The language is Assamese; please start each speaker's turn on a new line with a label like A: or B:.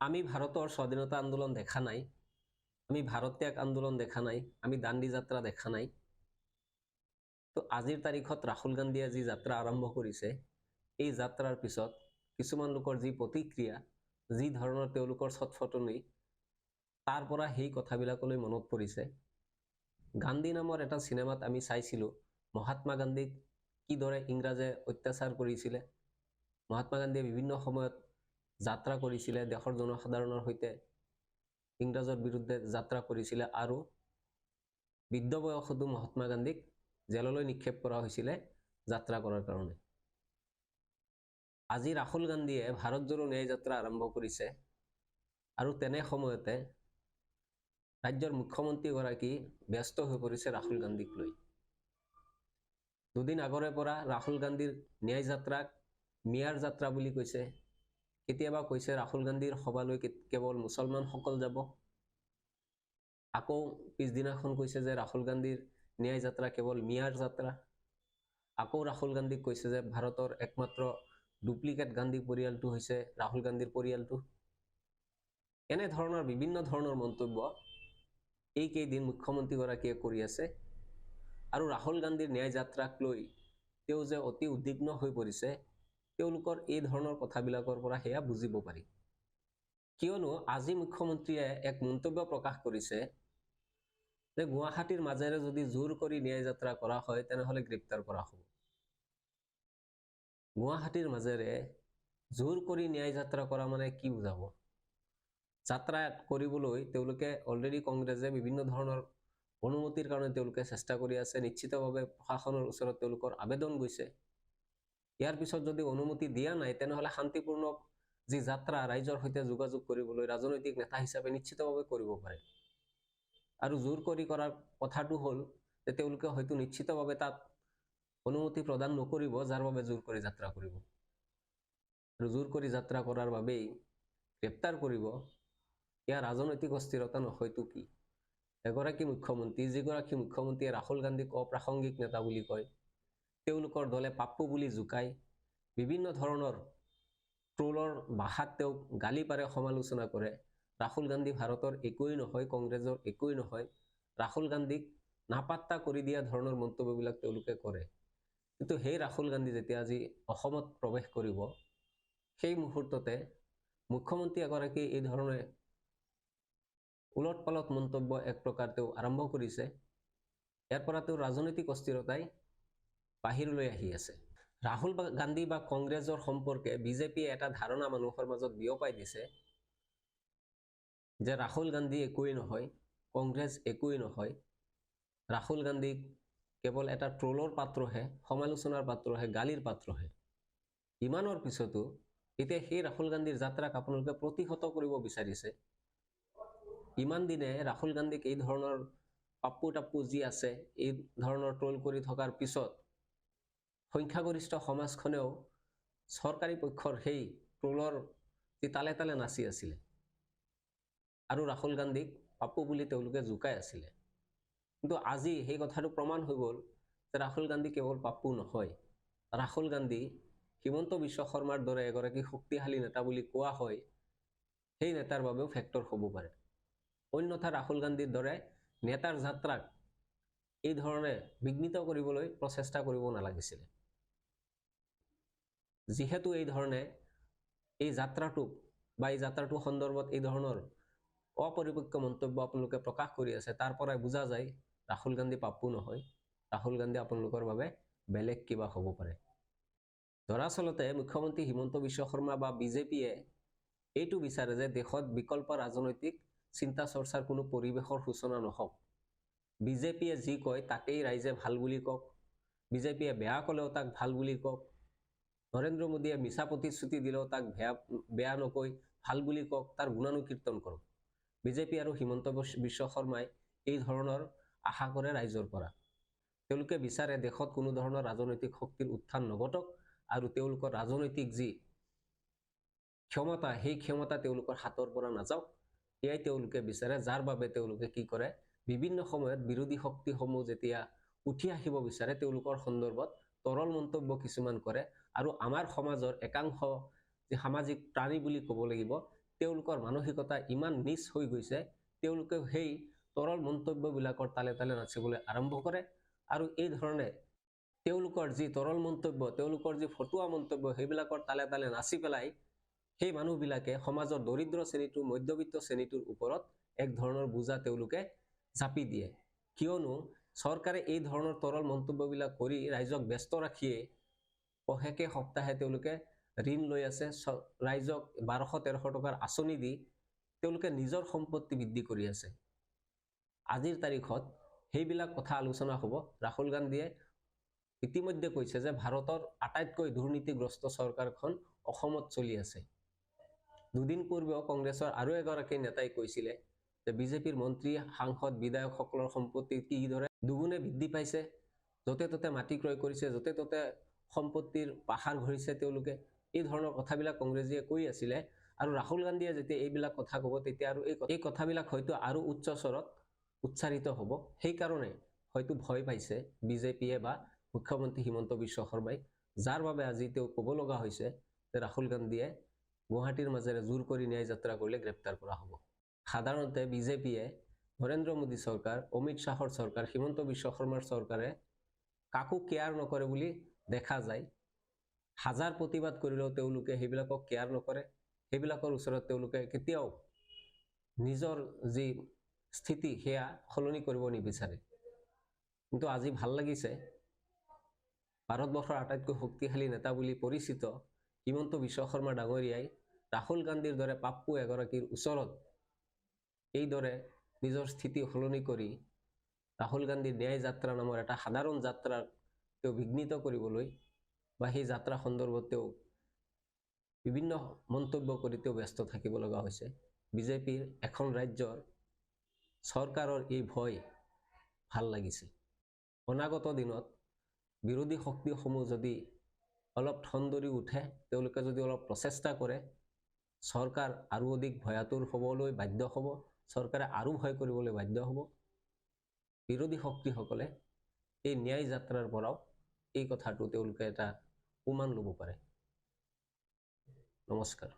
A: আমি ভারতের স্বাধীনতা আন্দোলন দেখা নাই, আমি ভারত ত্যাগ আন্দোলন দেখা নাই, আমি দাণ্ডি যাত্রা দেখা নাই। তো আজিৰ তাৰিখত ৰাহুল গান্ধীয়ে যি যাত্ৰা আৰম্ভ কৰিছে, এই যাত্ৰাৰ পিছত কিছুমান লোকৰ যি প্ৰতিক্ৰিয়া, যি ধৰণৰ তেওঁলোকৰ ছটফটনি, তাৰ পৰা সেই কথাবিলাকলৈ মনত পৰিছে। গান্ধী নামৰ এটা চিনেমাত আমি চাইছিলোঁ মহাত্মা গান্ধীক কিদৰে ইংৰাজে অত্যাচাৰ কৰিছিলে। মহাত্মা গান্ধীয়ে বিভিন্ন সময়ত যাত্ৰা কৰিছিলে, দেশৰ জনসাধাৰণৰ সৈতে ইংৰাজৰ বিৰুদ্ধে যাত্ৰা কৰিছিলে আৰু বৃদ্ধ বয়সতো মহাত্মা গান্ধীক জেললৈ নিক্ষেপ কৰা হৈছিলে যাত্ৰা কৰাৰ কাৰণে। আজি ৰাহুল গান্ধীয়ে ভাৰত জোড়ো ন্যায় যাত্ৰা আৰম্ভ কৰিছে আৰু তেনে সময়তে ৰাজ্যৰ মুখ্যমন্ত্ৰীগৰাকী ব্যস্ত হৈ পৰিছে ৰাহুল গান্ধীক লৈ। দুদিন আগৰে পৰা ৰাহুল গান্ধীৰ ন্যায় যাত্ৰাক মিয়াৰ যাত্ৰা বুলি কৈছে। কেতিয়াবা কৈছে ৰাহুল গান্ধীৰ সভালৈ কেৱল মুছলমানসকল যাব, আকৌ পিছদিনাখন কৈছে যে ৰাহুল গান্ধীৰ ন্যায় যাত্ৰা কেৱল মিয়াৰ যাত্ৰা। আকৌ ৰাহুল গান্ধীক কৈছে যে ভাৰতৰ একমাত্ৰ ডুপ্লিকেট গান্ধী পৰিয়ালটো হৈছে ৰাহুল গান্ধীৰ পৰিয়ালটো। এনে ধৰণৰ বিভিন্ন ধৰণৰ মন্তব্য এইকেইদিন মুখ্যমন্ত্ৰীগৰাকীয়ে কৰি আছে আৰু ৰাহুল গান্ধীৰ ন্যায় যাত্ৰাক লৈ তেওঁ যে অতি উদ্বিগ্ন হৈ পৰিছে, তেওঁলোকৰ এই ধৰণৰ কথাবিলাকৰ পৰা সেয়া বুজিব পাৰি। কিয়নো আজি মুখ্যমন্ত্ৰীয়ে এক মন্তব্য প্ৰকাশ কৰিছে যে গুৱাহাটীৰ মাজেৰে যদি জোৰ কৰি ন্যায় যাত্ৰা কৰা হয় তেনেহলে গ্ৰেপ্তাৰ কৰা হ'ব। গুৱাহাটীৰ মাজেৰে জোৰ কৰি ন্যায় যাত্ৰা কৰা মানে কি বুজাব? যাত্ৰা কৰিবলৈ তেওঁলোকে অলৰেডি কংগ্ৰেছে বিভিন্ন ধৰণৰ অনুমতিৰ কাৰণে তেওঁলোকে চেষ্টা কৰি আছে, নিশ্চিতভাৱে প্ৰশাসনৰ ওচৰত তেওঁলোকৰ আবেদন গৈছে। ইয়াৰ পিছত যদি অনুমতি দিয়া নাই তেনেহলে শান্তিপূৰ্ণ যি যাত্ৰা ৰাইজৰ সৈতে যোগাযোগ কৰিবলৈ ৰাজনৈতিক নেতা হিচাপে নিশ্চিতভাৱে কৰিব পাৰে। আৰু জোৰ কৰি কৰাৰ কথাটো হ'ল যে তেওঁলোকে হয়তো নিশ্চিতভাৱে তাত অনুমতি প্ৰদান নকৰিব, যাৰ বাবে জোৰ কৰি যাত্ৰা কৰিব। আৰু জোৰ কৰি যাত্ৰা কৰাৰ বাবেই গ্ৰেপ্তাৰ কৰিব। ইয়াৰ ৰাজনৈতিক অস্থিৰতা নহয়তো কি? এগৰাকী মুখ্যমন্ত্ৰী, যিগৰাকী মুখ্যমন্ত্ৰীয়ে ৰাহুল গান্ধীক অপ্ৰাসংগিক নেতা বুলি কয়, তেওঁলোকৰ দলে পাপ্পু বুলি জোকায়, বিভিন্ন ধৰণৰ ট্ৰোলৰ ভাষাত তেওঁক গালি পাৰে, সমালোচনা কৰে। ৰাহুল গান্ধী ভাৰতৰ একোৱেই নহয়, কংগ্ৰেছৰ একোৱেই নহয়, ৰাহুল গান্ধীক নাপাত্তা কৰি দিয়া ধৰণৰ মন্তব্যবিলাক তেওঁলোকে কৰে। কিন্তু সেই ৰাহুল গান্ধী যেতিয়া আজি অসমত প্ৰৱেশ কৰিব, সেই মুহূৰ্ততে মুখ্যমন্ত্ৰী এগৰাকী এই ধৰণে উলট পালট মন্তব্য এক প্ৰকাৰ তেওঁ আৰম্ভ কৰিছে। ইয়াৰ পৰা তেওঁ ৰাজনৈতিক অস্থিৰতাই বাহিৰলৈ আহি আছে। ৰাহুল গান্ধী বা কংগ্ৰেছৰ সম্পৰ্কে বিজেপিয়ে এটা ধাৰণা মানুহৰ মাজত বিয়পাই দিছে যে ৰাহুল গান্ধী একোৱেই নহয়, কংগ্ৰেছ একোৱেই নহয়, ৰাহুল গান্ধী কেৱল এটা ট্ৰোলৰ পাত্ৰহে, সমালোচনাৰ পাত্ৰহে, গালিৰ পাত্ৰহে। ইমানৰ পিছতো এতিয়া সেই ৰাহুল গান্ধীৰ যাত্ৰাক আপোনালোকে প্ৰতিহত কৰিব বিচাৰিছে। ইমান দিনে ৰাহুল গান্ধীক এই ধৰণৰ পাপ্পু টাপ্পু যি আছে এই ধৰণৰ ট্ৰোল কৰি থকাৰ পিছত সংখ্যাগৰিষ্ঠ সমাজখনেও চৰকাৰী পক্ষৰ সেই ট্ৰোলৰ যি তালে তালে নাচি আছিলে আৰু ৰাহুল গান্ধীক পাপ্পু বুলি তেওঁলোকে জোকাই আছিলে। কিন্তু আজি সেই কথাটো প্ৰমাণ হৈ গ'ল যে ৰাহুল গান্ধী কেৱল পাপ্পু নহয়। ৰাহুল গান্ধী হিমন্ত বিশ্ব শৰ্মাৰ দৰে এগৰাকী শক্তিশালী নেতা বুলি কোৱা হয়, সেই নেতাৰ বাবেও ফেক্টৰ হ'ব পাৰে। অন্যথা ৰাহুল গান্ধীৰ দৰে নেতাৰ যাত্ৰাক এই ধৰণে বিঘ্নিত কৰিবলৈ প্ৰচেষ্টা কৰিব নালাগিছিলে। যিহেতু এই ধৰণে এই যাত্ৰাটোক বা এই যাত্ৰাটো সন্দৰ্ভত এই ধৰণৰ অপৰিপক্ক মন্তব্য আপোনালোকে প্ৰকাশ কৰি আছে, তাৰ পৰাই বুজা যায় ৰাহুল গান্ধী পাপ্পু নহয়, ৰাহুল গান্ধী আপোনালোকৰ বাবে বেলেগ কিবা হ'ব পাৰে। দৰাচলতে মুখ্যমন্ত্ৰী হিমন্ত বিশ্ব শৰ্মা বা বিজেপিয়ে এইটো বিচাৰে যে দেশত বিকল্প ৰাজনৈতিক চিন্তা চৰ্চাৰ কোনো পৰিৱেশৰ সূচনা নহওক। বিজেপিয়ে যি কয় তাকেই ৰাইজে ভাল বুলি কওক, বিজেপিয়ে বেয়া ক'লেও তাক ভাল বুলি কওক, নৰেন্দ্ৰ মোদীয়ে মিছা প্ৰতিশ্ৰুতি দিলেও তাক বেয়া নকৈ ভাল বুলি কওক, তাৰ গুণানুকীৰ্তন কৰক। বিজেপি আৰু হিমন্ত বিশ্ব শৰ্মাই এই ধৰণৰ আশা কৰে ৰাইজৰ পৰা। তেওঁলোকে বিচাৰে দেশত কোনো ধৰণৰ ৰাজনৈতিক শক্তিৰ উত্থান নঘটক আৰু তেওঁলোকৰ ৰাজনৈতিক যি ক্ষমতা, সেই ক্ষমতা তেওঁলোকৰ হাতৰ পৰা নাযাওক, এয়াই তেওঁলোকে বিচাৰে। যাৰ বাবে তেওঁলোকে কি কৰে, বিভিন্ন সময়ত বিৰোধী শক্তিসমূহ যেতিয়া উঠি আহিব বিচাৰে তেওঁলোকৰ সন্দৰ্ভত তৰল মন্তব্য কিছুমান কৰে আৰু আমাৰ সমাজৰ একাংশ যি সামাজিক প্ৰাণী বুলি ক'ব লাগিব, তেওঁলোকৰ মানসিকতা ইমান নিচ হৈ গৈছে, তেওঁলোকে সেই তৰল মন্তব্যবিলাকৰ তালে তালে নাচিবলৈ আৰম্ভ কৰে। আৰু এই ধৰণে তেওঁলোকৰ যি তৰল মন্তব্য, তেওঁলোকৰ যি ফটুৱা মন্তব্য, সেইবিলাকৰ তালে তালে নাচি পেলাই সেই মানুহবিলাকে সমাজৰ দৰিদ্ৰ শ্ৰেণীটোৰ, মধ্যবিত্ত শ্ৰেণীটোৰ ওপৰত এক ধৰণৰ বোজা তেওঁলোকে জাপি দিয়ে। কিয়নো চৰকাৰে এই ধৰণৰ তৰল মন্তব্যবিলাক কৰি ৰাইজক ব্যস্ত ৰাখিয়ে পহেকে সপ্তাহে তেওঁলোকে ঋণ লৈ আছে, ৰাইজক 1200-1300 টকাৰ আঁচনি দি তেওঁলোকে নিজৰ সম্পত্তি বৃদ্ধি কৰি আছে। আজিৰ তাৰিখত সেইবিলাক কথা আলোচনা হ'ব। ৰাহুল গান্ধীয়ে ইতিমধ্যে কৈছে যে ভাৰতৰ আটাইতকৈ দুৰ্নীতিগ্ৰস্ত চৰকাৰখন অসমত চলি আছে। দুদিন পূৰ্বেও কংগ্ৰেছৰ আৰু এগৰাকী নেতাই কৈছিলে যে বিজেপিৰ মন্ত্ৰী, সাংসদ, বিধায়কসকলৰ সম্পত্তি কিদৰে দুগুণে বৃদ্ধি পাইছে, য'তে ত'তে মাটি ক্ৰয় কৰিছে, য'তে ত'তে সম্পত্তিৰ পাহাৰ ঘৰিছে তেওঁলোকে। এই ধৰণৰ কথাবিলাক কংগ্ৰেছীয়ে কৈ আছিলে। আৰু ৰাহুল গান্ধীয়ে যেতিয়া এইবিলাক কথা ক'ব, তেতিয়া আৰু এই কথাবিলাক হয়তো আৰু উচ্চ স্বৰত উচ্চাৰিত হ'ব। সেইকাৰণে হয়তো ভয় পাইছে বিজেপিয়ে বা মুখ্যমন্ত্ৰী হিমন্ত বিশ্ব শৰ্মাই, যাৰ বাবে আজি তেওঁ ক'ব লগা হৈছে যে ৰাহুল গান্ধীয়ে গুৱাহাটীৰ মাজেৰে জোৰ কৰি ন্যায় যাত্ৰা কৰিলে গ্ৰেপ্তাৰ কৰা হ'ব। সাধাৰণতে বিজেপিয়ে, নৰেন্দ্ৰ মোদী চৰকাৰ, অমিত শ্বাহৰ চৰকাৰ, হিমন্ত বিশ্ব শৰ্মাৰ চৰকাৰে কাকো কেয়াৰ নকৰে বুলি দেখা যায়। হাজাৰ প্ৰতিবাদ কৰিলেও তেওঁলোকে সেইবিলাকক কেয়াৰ নকৰে। সেইবিলাকৰ ওচৰত তেওঁলোকে কেতিয়াও নিজৰ যি স্থিতি সেয়া সলনি কৰিব নিবিচাৰে। কিন্তু আজি ভাল লাগিছে, ভাৰতবৰ্ষৰ আটাইতকৈ শক্তিশালী নেতা বুলি পৰিচিত হিমন্ত বিশ্ব শৰ্মা ডাঙৰীয়াই ৰাহুল গান্ধীৰ দৰে পাপ্পু এগৰাকীৰ ওচৰত এইদৰে নিজৰ স্থিতি সলনি কৰি ৰাহুল গান্ধীৰ ন্যায় যাত্ৰা নামৰ এটা সাধাৰণ যাত্ৰাক তেওঁ বিঘ্নিত কৰিবলৈ বা সেই যাত্ৰা সন্দৰ্ভত তেওঁ বিভিন্ন মন্তব্য কৰি তেওঁ ব্যস্ত থাকিব লগা হৈছে। বিজেপিৰ এখন ৰাজ্যৰ চৰকাৰৰ এই ভয় ভাল লাগিছে। অনাগত দিনত বিৰোধী শক্তিসমূহ যদি অলপ ঠন ধৰি উঠে, তেওঁলোকে যদি অলপ প্ৰচেষ্টা কৰে, চৰকাৰ আৰু অধিক ভয়াতুৰ হ'বলৈ বাধ্য হ'ব, চৰকাৰে আৰু ভয় কৰিবলৈ বাধ্য হ'ব। বিৰোধী শক্তিসকলে এই ন্যায় যাত্ৰাৰ পৰাও এই কথাটো তেওঁলোকে এটা উমান ল'ব পাৰে। নমস্কাৰ।